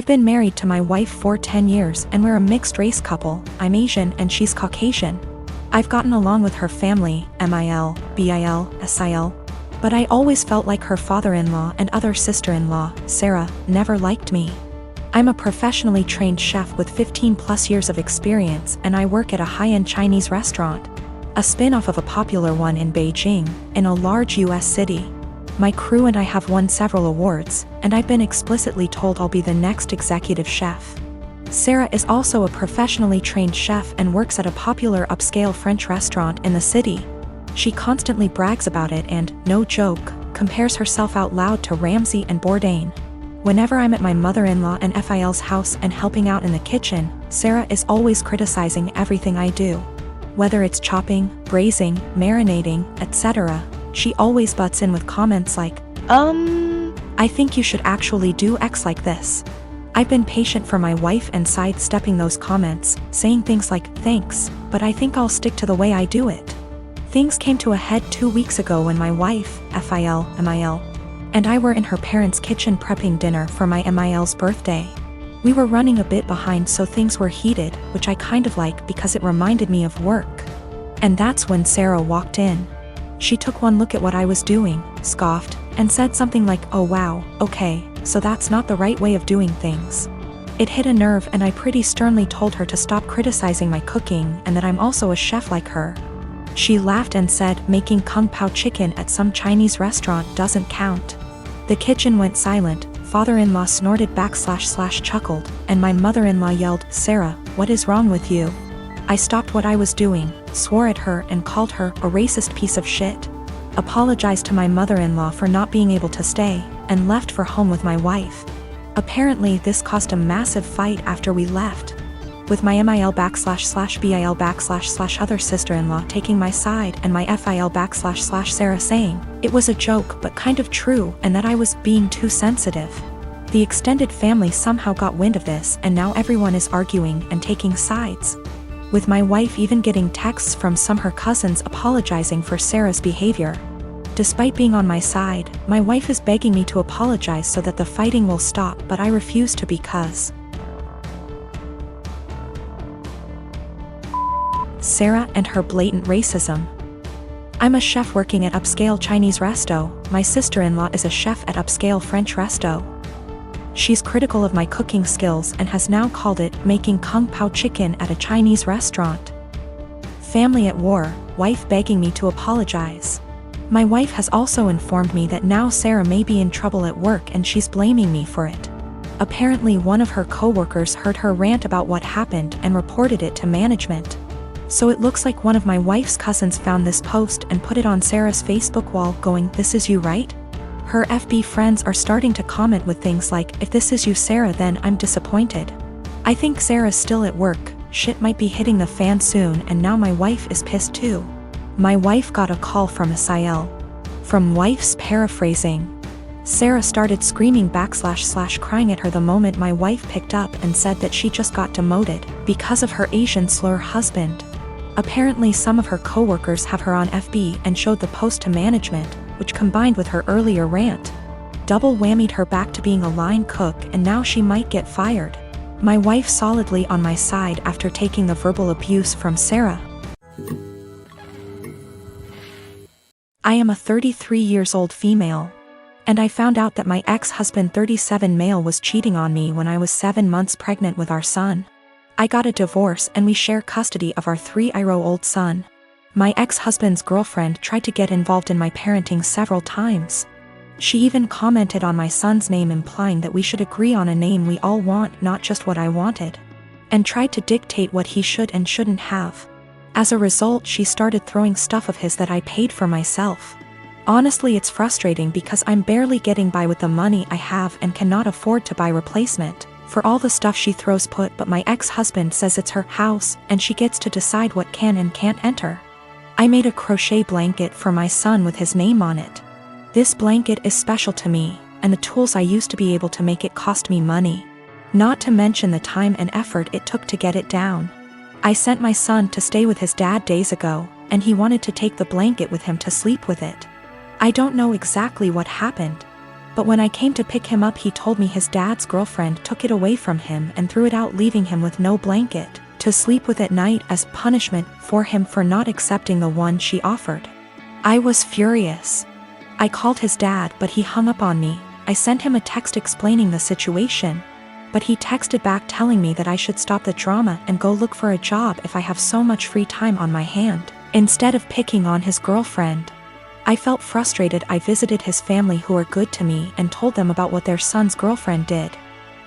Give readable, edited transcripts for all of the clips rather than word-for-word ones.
I've been married to my wife for 10 years and we're a mixed race couple. I'm Asian and she's Caucasian. I've gotten along with her family, MIL, BIL, SIL. But I always felt like her father-in-law and other sister-in-law, Sarah, never liked me. I'm a professionally trained chef with 15+ years of experience and I work at a high-end Chinese restaurant, a spin-off of a popular one in Beijing, in a large US city. My crew and I have won several awards, and I've been explicitly told I'll be the next executive chef. Sarah is also a professionally trained chef and works at a popular upscale French restaurant in the city. She constantly brags about it and, no joke, compares herself out loud to Ramsay and Bourdain. Whenever I'm at my mother-in-law and FIL's house and helping out in the kitchen, Sarah is always criticizing everything I do. Whether it's chopping, braising, marinating, etc., she always butts in with comments like, I think you should actually do X like this. I've been patient for my wife and sidestepping those comments, saying things like, thanks, but I think I'll stick to the way I do it. Things came to a head 2 weeks ago when my wife, FIL, MIL, and I were in her parents' kitchen prepping dinner for my MIL's birthday. We were running a bit behind, so things were heated, which I kind of like because it reminded me of work. And that's when Sarah walked in. She took one look at what I was doing, scoffed, and said something like, oh wow, okay, so that's not the right way of doing things. It hit a nerve and I pretty sternly told her to stop criticizing my cooking and that I'm also a chef like her. She laughed and said, making kung pao chicken at some Chinese restaurant doesn't count. The kitchen went silent, father-in-law snorted / chuckled, and my mother-in-law yelled, Sarah, what is wrong with you? I stopped what I was doing, swore at her and called her a racist piece of shit, apologized to my mother-in-law for not being able to stay, and left for home with my wife. Apparently this caused a massive fight after we left, with my MIL / BIL / other sister-in-law taking my side and my FIL / Sarah saying, it was a joke but kind of true and that I was being too sensitive. The extended family somehow got wind of this and now everyone is arguing and taking sides, with my wife even getting texts from some her cousins apologizing for Sarah's behavior. Despite being on my side, my wife is begging me to apologize so that the fighting will stop, but I refuse to because Sarah and her blatant racism. I'm a chef working at upscale Chinese resto, my sister-in-law is a chef at upscale French resto. She's critical of my cooking skills and has now called it making kung pao chicken at a Chinese restaurant. Family at war, wife begging me to apologize. My wife has also informed me that now Sarah may be in trouble at work and she's blaming me for it. Apparently one of her co-workers heard her rant about what happened and reported it to management. So it looks like one of my wife's cousins found this post and put it on Sarah's Facebook wall going, this is you, right? Her FB friends are starting to comment with things like, if this is you Sarah then I'm disappointed. I think Sarah's still at work, shit might be hitting the fan soon and now my wife is pissed too. My wife got a call from SIL. From wife's paraphrasing. Sarah started screaming / crying at her the moment my wife picked up and said that she just got demoted because of her Asian slur husband. Apparently some of her co-workers have her on FB and showed the post to management, which combined with her earlier rant, double whammied her back to being a line cook and now she might get fired. My wife solidly on my side after taking the verbal abuse from Sarah. I am a 33 years old female, and I found out that my ex-husband 37 male was cheating on me when I was 7 months pregnant with our son. I got a divorce and we share custody of our 3-year-old son. My ex-husband's girlfriend tried to get involved in my parenting several times. She even commented on my son's name implying that we should agree on a name we all want, not just what I wanted, and tried to dictate what he should and shouldn't have. As a result, she started throwing stuff of his that I paid for myself. Honestly, it's frustrating because I'm barely getting by with the money I have and cannot afford to buy replacement for all the stuff she throws put, but my ex-husband says it's her house and she gets to decide what can and can't enter. I made a crochet blanket for my son with his name on it. This blanket is special to me, and the tools I used to be able to make it cost me money. Not to mention the time and effort it took to get it down. I sent my son to stay with his dad days ago, and he wanted to take the blanket with him to sleep with it. I don't know exactly what happened. But when I came to pick him up, he told me his dad's girlfriend took it away from him and threw it out, leaving him with no blanket to sleep with at night as punishment for him for not accepting the one she offered. I was furious. I called his dad, but he hung up on me. I sent him a text explaining the situation, but he texted back telling me that I should stop the drama and go look for a job if I have so much free time on my hand, instead of picking on his girlfriend. I felt frustrated. I visited his family, who are good to me, and told them about what their son's girlfriend did.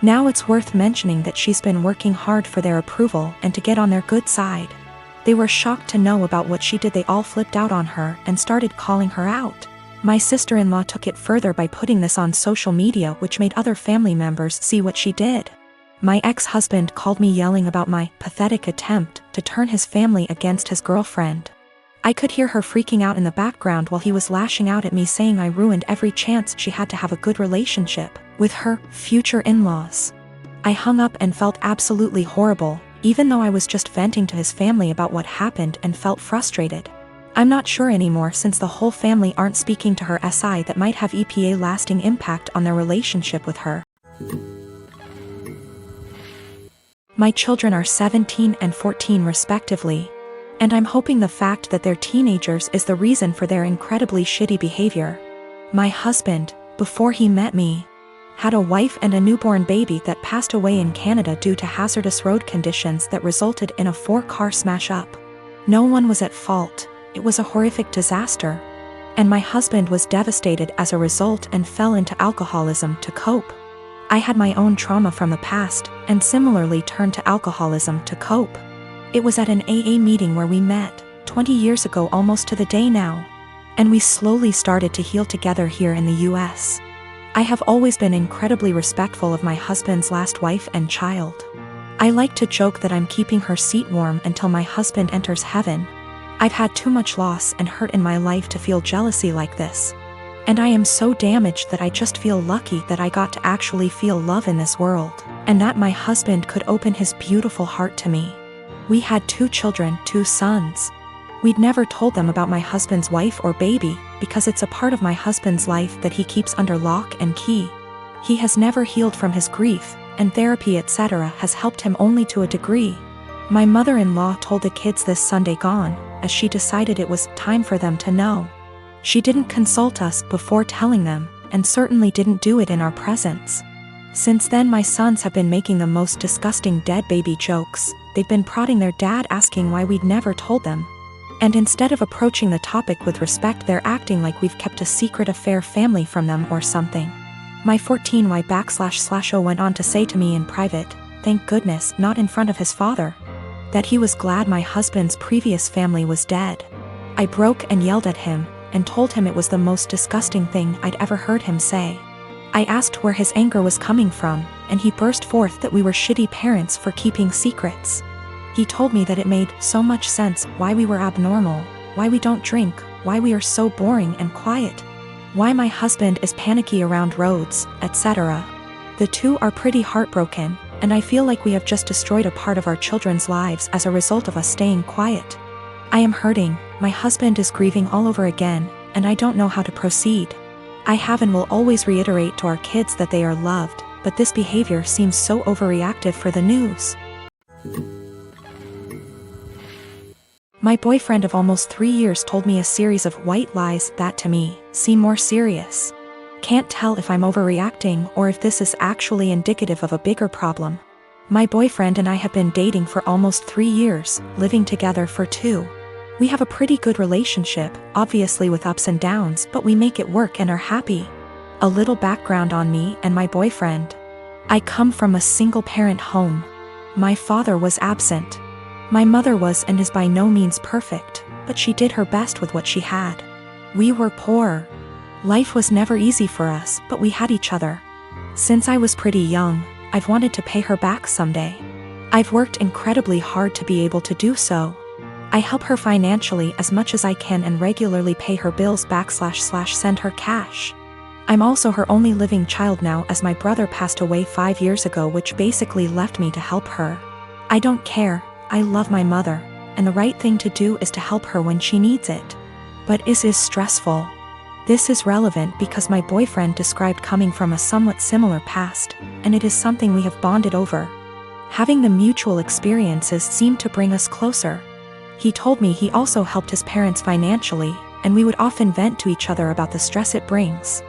Now it's worth mentioning that she's been working hard for their approval and to get on their good side. They were shocked to know about what she did. They all flipped out on her and started calling her out. My sister-in-law took it further by putting this on social media, which made other family members see what she did. My ex-husband called me, yelling about my pathetic attempt to turn his family against his girlfriend. I could hear her freaking out in the background while he was lashing out at me, saying I ruined every chance she had to have a good relationship with her future in-laws. I hung up and felt absolutely horrible, even though I was just venting to his family about what happened and felt frustrated. I'm not sure anymore, since the whole family aren't speaking to her, that might have a lasting impact on their relationship with her. My children are 17 and 14 respectively, and I'm hoping the fact that they're teenagers is the reason for their incredibly shitty behavior. My husband, before he met me, had a wife and a newborn baby that passed away in Canada due to hazardous road conditions that resulted in a 4-car smash-up. No one was at fault. It was a horrific disaster. And my husband was devastated as a result and fell into alcoholism to cope. I had my own trauma from the past and similarly turned to alcoholism to cope. It was at an AA meeting where we met, 20 years ago almost to the day now. And we slowly started to heal together here in the US. I have always been incredibly respectful of my husband's last wife and child. I like to joke that I'm keeping her seat warm until my husband enters heaven. I've had too much loss and hurt in my life to feel jealousy like this. And I am so damaged that I just feel lucky that I got to actually feel love in this world, and that my husband could open his beautiful heart to me. We had 2 children, 2 sons. We'd never told them about my husband's wife or baby, because it's a part of my husband's life that he keeps under lock and key. He has never healed from his grief, and therapy etc. has helped him only to a degree. My mother-in-law told the kids this Sunday gone, as she decided it was time for them to know. She didn't consult us before telling them, and certainly didn't do it in our presence. Since then my sons have been making the most disgusting dead baby jokes. They've been prodding their dad, asking why we'd never told them. And instead of approaching the topic with respect, they're acting like we've kept a secret affair family from them or something. My 14Y//0 went on to say to me in private, thank goodness, not in front of his father, that he was glad my husband's previous family was dead. I broke and yelled at him, and told him it was the most disgusting thing I'd ever heard him say. I asked where his anger was coming from, and he burst forth that we were shitty parents for keeping secrets. He told me that it made so much sense why we were abnormal, why we don't drink, why we are so boring and quiet, why my husband is panicky around roads, etc. The 2 are pretty heartbroken, and I feel like we have just destroyed a part of our children's lives as a result of us staying quiet. I am hurting, my husband is grieving all over again, and I don't know how to proceed. I have and will always reiterate to our kids that they are loved, but this behavior seems so overreactive for the news. My boyfriend of almost 3 years told me a series of white lies that to me seem more serious. Can't tell if I'm overreacting or if this is actually indicative of a bigger problem. My boyfriend and I have been dating for almost 3 years, living together for 2. We have a pretty good relationship, obviously with ups and downs, but we make it work and are happy. A little background on me and my boyfriend. I come from a single-parent home. My father was absent. My mother was and is by no means perfect, but she did her best with what she had. We were poor. Life was never easy for us, but we had each other. Since I was pretty young, I've wanted to pay her back someday. I've worked incredibly hard to be able to do so. I help her financially as much as I can and regularly pay her bills back / send her cash. I'm also her only living child now, as my brother passed away 5 years ago, which basically left me to help her. I don't care, I love my mother, and the right thing to do is to help her when she needs it. But it is stressful. This is relevant because my boyfriend described coming from a somewhat similar past, and it is something we have bonded over. Having the mutual experiences seemed to bring us closer. He told me he also helped his parents financially, and we would often vent to each other about the stress it brings.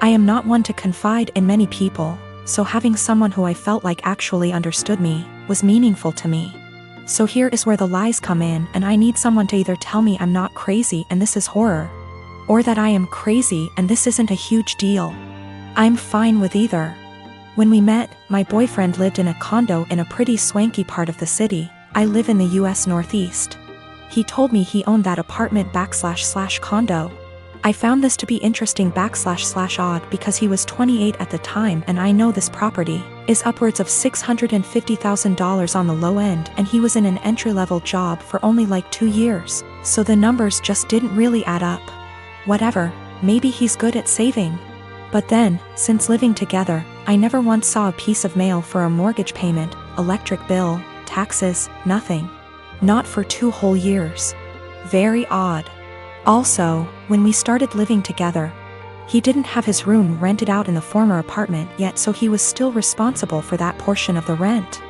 I am not one to confide in many people, so having someone who I felt like actually understood me was meaningful to me. So here is where the lies come in, and I need someone to either tell me I'm not crazy and this is horror, or that I am crazy and this isn't a huge deal. I'm fine with either. When we met, my boyfriend lived in a condo in a pretty swanky part of the city. I live in the US Northeast. He told me he owned that apartment / condo. I found this to be interesting / odd because he was 28 at the time, and I know this property is upwards of $650,000 on the low end, and he was in an entry-level job for only like 2 years, so the numbers just didn't really add up. Whatever, maybe he's good at saving. But then, since living together, I never once saw a piece of mail for a mortgage payment, electric bill, taxes, nothing. Not for 2 whole years. Very odd. Also, when we started living together, he didn't have his room rented out in the former apartment yet, so he was still responsible for that portion of the rent.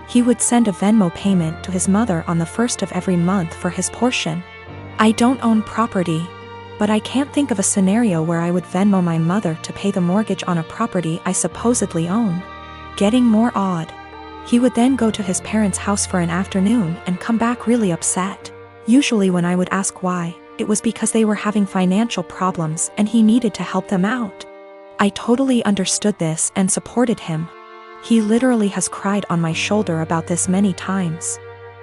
He would send a Venmo payment to his mother on the 1st of every month for his portion. I don't own property, but I can't think of a scenario where I would Venmo my mother to pay the mortgage on a property I supposedly own. Getting more odd. He would then go to his parents' house for an afternoon and come back really upset. Usually when I would ask why, it was because they were having financial problems and he needed to help them out. I totally understood this and supported him. He literally has cried on my shoulder about this many times.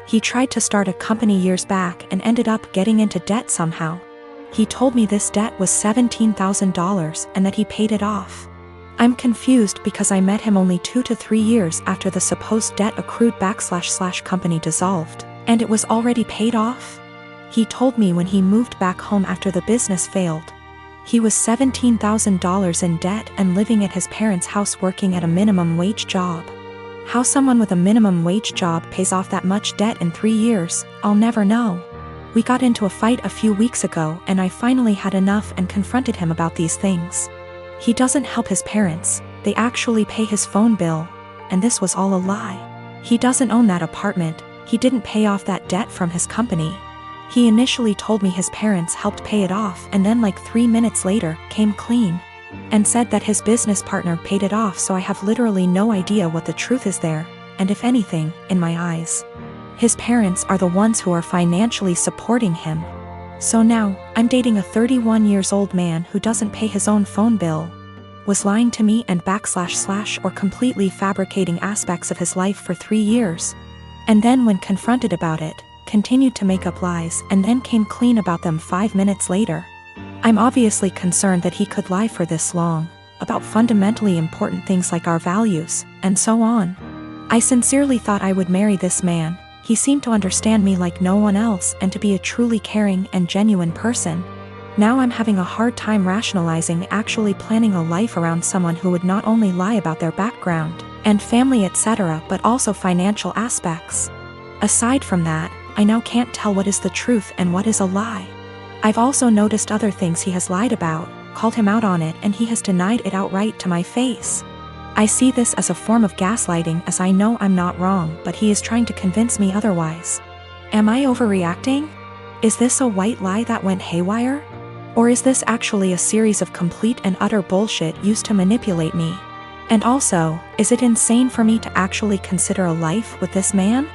He tried to start a company years back and ended up getting into debt somehow. He told me this debt was $17,000 and that he paid it off. I'm confused because I met him only 2 to 3 years after the supposed debt accrued / company dissolved, and it was already paid off. He told me when he moved back home after the business failed, he was $17,000 in debt and living at his parents' house working at a minimum wage job. How someone with a minimum wage job pays off that much debt in 3 years, I'll never know. We got into a fight a few weeks ago and I finally had enough and confronted him about these things. He doesn't help his parents, they actually pay his phone bill, and this was all a lie. He doesn't own that apartment, he didn't pay off that debt from his company. He initially told me his parents helped pay it off and then like 3 minutes later, came clean. And said that his business partner paid it off, so I have literally no idea what the truth is there, and if anything, in my eyes, his parents are the ones who are financially supporting him. So now, I'm dating a 31 years old man who doesn't pay his own phone bill, was lying to me and / or completely fabricating aspects of his life for 3 years. And then when confronted about it, continued to make up lies and then came clean about them 5 minutes later. I'm obviously concerned that he could lie for this long, about fundamentally important things like our values, and so on. I sincerely thought I would marry this man. He seemed to understand me like no one else and to be a truly caring and genuine person. Now I'm having a hard time rationalizing actually planning a life around someone who would not only lie about their background and family etc. but also financial aspects. Aside from that, I now can't tell what is the truth and what is a lie. I've also noticed other things he has lied about, called him out on it, and he has denied it outright to my face. I see this as a form of gaslighting, as I know I'm not wrong, but he is trying to convince me otherwise. Am I overreacting? Is this a white lie that went haywire? Or is this actually a series of complete and utter bullshit used to manipulate me? And also, is it insane for me to actually consider a life with this man?